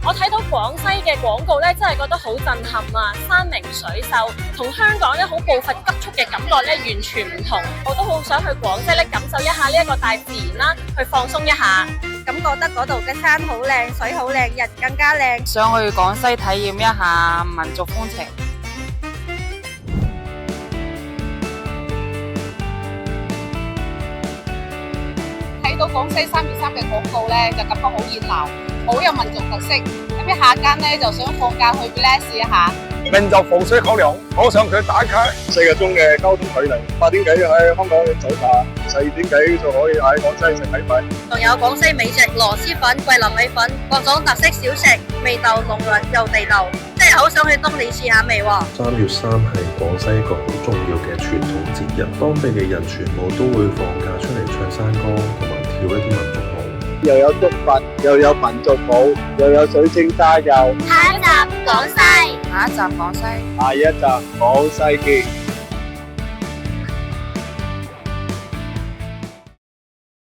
我睇到廣西嘅廣告咧，真係覺得好震撼啊！山明水秀，同香港咧好步伐急速嘅感覺咧完全唔同。我都好想去廣西咧感受一下呢一個大自然啦，去放鬆一下。咁覺得嗰度嘅山好靚，水好靚，人更加靚。想去廣西體驗一下民族風情。睇到廣西323嘅廣告咧，就感覺好熱鬧，好有民族特色。咁一下間咧就想放假去 relax 一下。民族防水考量，好想去打卡。4個鐘嘅交通距離，8點幾喺香港早茶，4點幾就可以喺廣西食米粉。仲有廣西美食螺螄粉、桂林米粉，各種特色小食，味道濃郁又地道，真係好想去當地試下味喎。3月3係廣西一個好重要嘅傳統節日，當地嘅人全部都會放假出嚟唱山歌，同埋跳一啲民族舞。又有竹筏，又有民族舞，又有水晶沙幼。下一集廣西，下一集廣西。下一集廣西見。